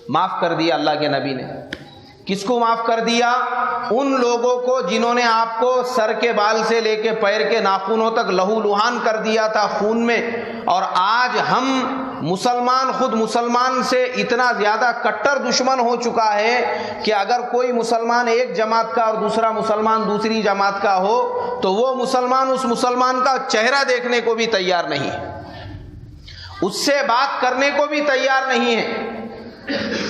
معاف کر دیا اللہ کے نبی نے۔ کس کو معاف کر دیا؟ ان لوگوں کو جنہوں نے آپ کو سر کے بال سے لے کے پیر کے ناخنوں تک لہو لہان کر دیا تھا خون میں، اور آج ہم مسلمان خود مسلمان سے اتنا زیادہ کٹر دشمن ہو چکا ہے کہ اگر کوئی مسلمان ایک جماعت کا اور دوسرا مسلمان دوسری جماعت کا ہو تو وہ مسلمان اس مسلمان کا چہرہ دیکھنے کو بھی تیار نہیں ہے، اس سے بات کرنے کو بھی تیار نہیں ہے،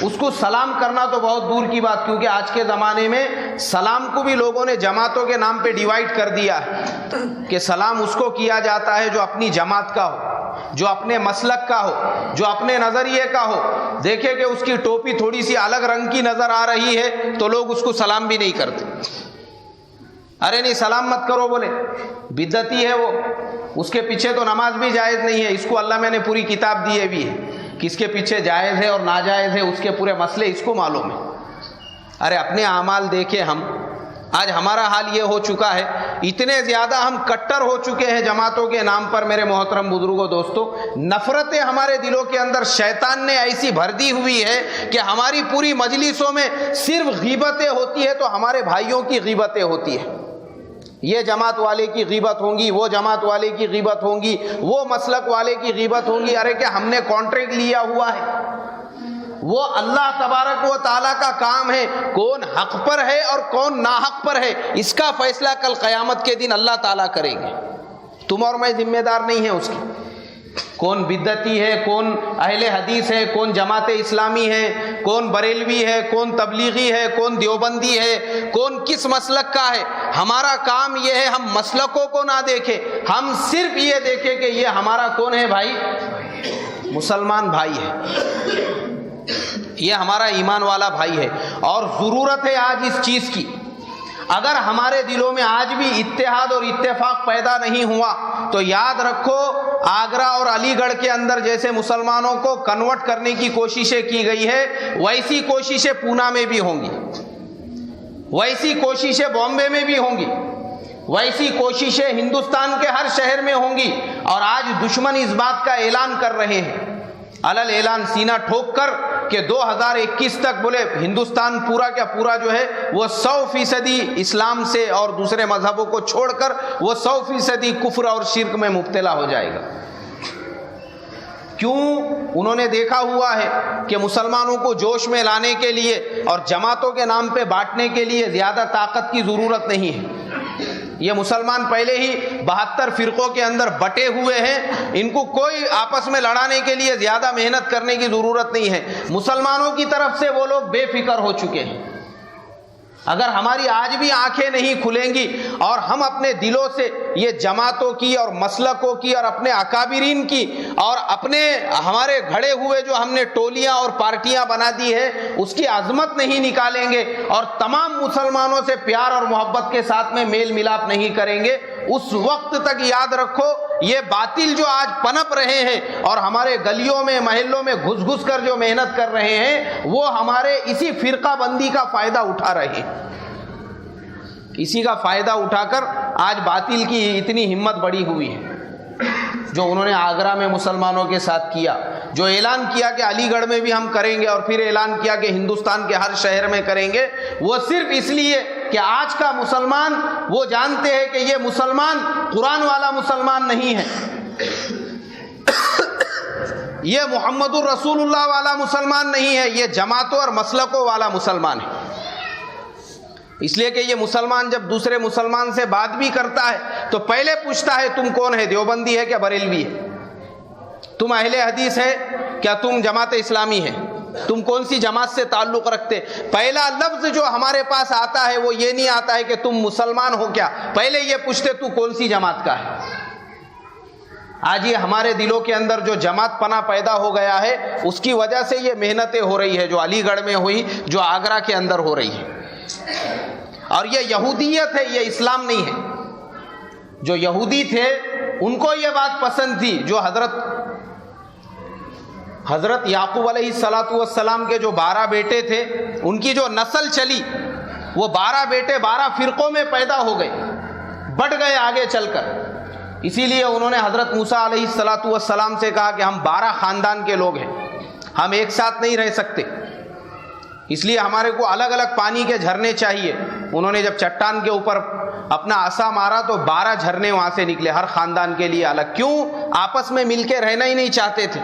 اس کو سلام کرنا تو بہت دور کی بات، کیونکہ آج کے زمانے میں سلام کو بھی لوگوں نے جماعتوں کے نام پہ ڈیوائیڈ کر دیا ہے کہ سلام اس کو کیا جاتا ہے جو اپنی جماعت کا ہو، جو اپنے مسلک کا ہو، جو اپنے نظریے کا ہو۔ دیکھے کہ اس کی ٹوپی تھوڑی سی الگ رنگ کی نظر آ رہی ہے تو لوگ اس کو سلام بھی نہیں کرتے، ارے نہیں سلام مت کرو، بولے بدعتی ہے وہ، اس کے پیچھے تو نماز بھی جائز نہیں ہے، اس کو اللہ میں نے پوری کتاب دی بھی ہے، کس کے پیچھے جائز ہے اور ناجائز ہے اس کے پورے مسئلے اس کو معلوم ہے۔ ارے اپنے اعمال دیکھیں ہم، آج ہمارا حال یہ ہو چکا ہے، اتنے زیادہ ہم کٹر ہو چکے ہیں جماعتوں کے نام پر۔ میرے محترم بزرگوں دوستو، نفرتیں ہمارے دلوں کے اندر شیطان نے ایسی بھر دی ہوئی ہے کہ ہماری پوری مجلسوں میں صرف غیبتیں ہوتی ہے تو ہمارے بھائیوں کی غیبتیں ہوتی ہے، یہ جماعت والے کی غیبت ہوں گی، وہ جماعت والے کی غیبت ہوں گی، وہ مسلک والے کی غیبت ہوں گی۔ ارے کہ ہم نے کانٹریکٹ لیا ہوا ہے، وہ اللہ تبارک و تعالیٰ کا کام ہے، کون حق پر ہے اور کون ناحق پر ہے اس کا فیصلہ کل قیامت کے دن اللہ تعالیٰ کریں گے، تم اور میں ذمہ دار نہیں ہیں اس کی۔ کون بدعتی ہے، کون اہل حدیث ہے، کون جماعت اسلامی ہے، کون بریلوی ہے، کون تبلیغی ہے، کون دیوبندی ہے، کون کس مسلک کا ہے، ہمارا کام یہ ہے ہم مسلکوں کو نہ دیکھیں، ہم صرف یہ دیکھیں کہ یہ ہمارا کون ہے بھائی، مسلمان بھائی ہے، یہ ہمارا ایمان والا بھائی ہے۔ اور ضرورت ہے آج اس چیز کی، اگر ہمارے دلوں میں آج بھی اتحاد اور اتفاق پیدا نہیں ہوا تو یاد رکھو آگرہ اور علی گڑھ کے اندر جیسے مسلمانوں کو کنورٹ کرنے کی کوششیں کی گئی ہے، ویسی کوششیں پونا میں بھی ہوں گی، ویسی کوششیں بامبے میں بھی ہوں گی، ویسی کوششیں ہندوستان کے ہر شہر میں ہوں گی۔ اور آج دشمن اس بات کا اعلان کر رہے ہیں، علل اعلان سینہ ٹھوک کر، کہ 2021 تک بولے ہندوستان پورا کیا پورا جو ہے وہ 100% اسلام سے اور دوسرے مذہبوں کو چھوڑ کر وہ 100% کفر اور شرک میں مبتلا ہو جائے گا۔ کیوں؟ انہوں نے دیکھا ہوا ہے کہ مسلمانوں کو جوش میں لانے کے لیے اور جماعتوں کے نام پہ بانٹنے کے لیے زیادہ طاقت کی ضرورت نہیں ہے، یہ مسلمان پہلے ہی 72 فرقوں کے اندر بٹے ہوئے ہیں، ان کو کوئی آپس میں لڑانے کے لیے زیادہ محنت کرنے کی ضرورت نہیں ہے، مسلمانوں کی طرف سے وہ لوگ بے فکر ہو چکے ہیں۔ اگر ہماری آج بھی آنکھیں نہیں کھلیں گی اور ہم اپنے دلوں سے یہ جماعتوں کی اور مسلکوں کی اور اپنے اکابرین کی اور اپنے ہمارے گھڑے ہوئے جو ہم نے ٹولیاں اور پارٹیاں بنا دی ہے اس کی عظمت نہیں نکالیں گے اور تمام مسلمانوں سے پیار اور محبت کے ساتھ میں میل ملاپ نہیں کریں گے، اس وقت تک یاد رکھو یہ باطل جو آج پنپ رہے ہیں اور ہمارے گلیوں میں محلوں میں گھس گھس کر جو محنت کر رہے ہیں وہ ہمارے اسی فرقہ بندی کا فائدہ اٹھا رہے ہیں، اسی کا فائدہ اٹھا کر آج باطل کی اتنی ہمت بڑی ہوئی ہے۔ جو انہوں نے آگرہ میں مسلمانوں کے ساتھ کیا، جو اعلان کیا کہ علی گڑھ میں بھی ہم کریں گے اور پھر اعلان کیا کہ ہندوستان کے ہر شہر میں کریں گے، وہ صرف اس لیے کہ آج کا مسلمان وہ جانتے ہیں کہ یہ مسلمان قرآن والا مسلمان نہیں ہے، یہ محمد الرسول اللہ والا مسلمان نہیں ہے، یہ جماعتوں اور مسلکوں والا مسلمان ہے۔ اس لیے کہ یہ مسلمان جب دوسرے مسلمان سے بات بھی کرتا ہے تو پہلے پوچھتا ہے تم کون ہے، دیوبندی ہے کیا بریلوی ہے، تم اہل حدیث ہے کیا تم جماعت اسلامی ہے، تم کون سی جماعت سے تعلق رکھتے۔ پہلا لفظ جو ہمارے پاس آتا ہے وہ یہ نہیں آتا ہے کہ تم مسلمان ہو کیا، پہلے یہ پوچھتے تو کون سی جماعت کا ہے۔ آج یہ ہمارے دلوں کے اندر جو جماعت پنا پیدا ہو گیا ہے اس کی وجہ سے یہ محنتیں ہو رہی ہے جو علی گڑھ میں ہوئی، جو آگرہ کے اندر ہو رہی ہے، اور یہ یہودیت ہے، یہ اسلام نہیں ہے۔ جو یہودی تھے ان کو یہ بات پسند تھی، جو حضرت یعقوب علیہ السلام کے جو 12 بیٹے تھے ان کی جو نسل چلی وہ 12 بیٹے 12 فرقوں میں پیدا ہو گئے، بڑھ گئے آگے چل کر۔ اسی لیے انہوں نے حضرت موسیٰ علیہ السلام سے کہا کہ ہم 12 خاندان کے لوگ ہیں، ہم ایک ساتھ نہیں رہ سکتے، اس لیے ہمارے کو الگ الگ پانی کے جھرنے چاہیے. انہوں نے جب چٹان کے اوپر اپنا عصا مارا تو 12 جھرنے وہاں سے نکلے, ہر خاندان کے لیے الگ. کیوں؟ آپس میں مل کے رہنا ہی نہیں چاہتے تھے,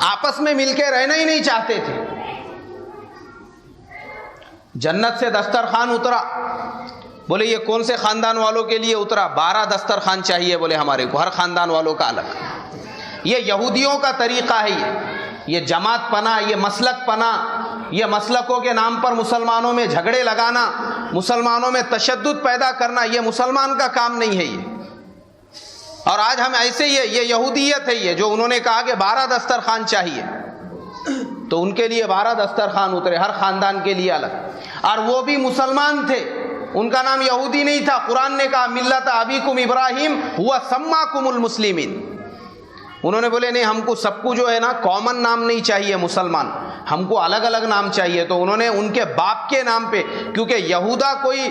آپس میں مل کے رہنا ہی نہیں چاہتے تھے. جنت سے دسترخوان اترا, بولے یہ کون سے خاندان والوں کے لیے اترا؟ 12 دسترخوان چاہیے بولے ہمارے کو, ہر خاندان والوں کا الگ. یہ یہودیوں کا طریقہ ہے, یہ جماعت پنا, یہ مسلک پنا, یہ مسلکوں کے نام پر مسلمانوں میں جھگڑے لگانا, مسلمانوں میں تشدد پیدا کرنا, یہ مسلمان کا کام نہیں ہے یہ. اور آج ہم ایسے ہی ہے, یہ یہودیت ہے یہ, جو انہوں نے کہا کہ 12 دسترخوان چاہیے تو ان کے لیے 12 دسترخوان اترے, ہر خاندان کے لیے الگ. اور وہ بھی مسلمان تھے, ان کا نام یہودی نہیں تھا. قرآن نے کہا ملت ابیکم ابراہیم ہوا سماکم المسلمین. انہوں نے بولے نہیں, ہم کو سب کو جو ہے نا کامن نام نہیں چاہیے مسلمان, ہم کو الگ الگ نام چاہیے. تو انہوں نے ان کے باپ کے نام پہ, کیونکہ یہودا کوئی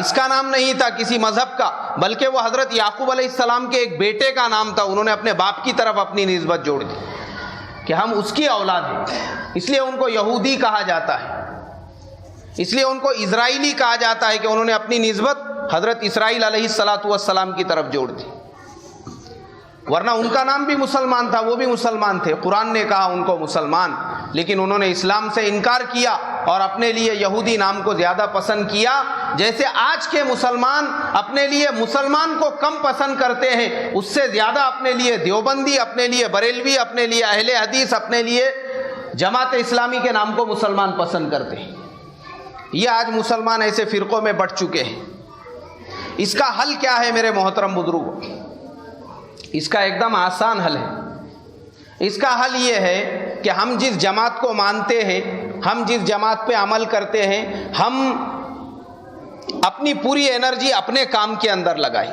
اس کا نام نہیں تھا کسی مذہب کا, بلکہ وہ حضرت یعقوب علیہ السلام کے ایک بیٹے کا نام تھا. انہوں نے اپنے باپ کی طرف اپنی نسبت جوڑ دی کہ ہم اس کی اولاد ہیں, اس لیے ان کو یہودی کہا جاتا ہے. اس لیے ان کو اسرائیلی کہا جاتا ہے کہ انہوں نے اپنی نسبت حضرت اسرائیل علیہ السلام کی طرف جوڑ دی. ورنہ ان کا نام بھی مسلمان تھا, وہ بھی مسلمان تھے. قرآن نے کہا ان کو مسلمان, لیکن انہوں نے اسلام سے انکار کیا اور اپنے لیے یہودی نام کو زیادہ پسند کیا. جیسے آج کے مسلمان اپنے لیے مسلمان کو کم پسند کرتے ہیں, اس سے زیادہ اپنے لیے دیوبندی, اپنے لیے بریلوی, اپنے لیے اہل حدیث, اپنے لیے جماعت اسلامی کے نام کو مسلمان پسند کرتے ہیں. یہ آج مسلمان ایسے فرقوں میں بٹ چکے ہیں. اس کا حل کیا ہے میرے محترم بزرگوں؟ اس کا ایک دم آسان حل ہے. اس کا حل یہ ہے کہ ہم جس جماعت کو مانتے ہیں, ہم جس جماعت پہ عمل کرتے ہیں, ہم اپنی پوری انرجی اپنے کام کے اندر لگائیں.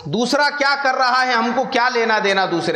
دوسرا کیا کر رہا ہے, ہم کو کیا لینا دینا دوسرے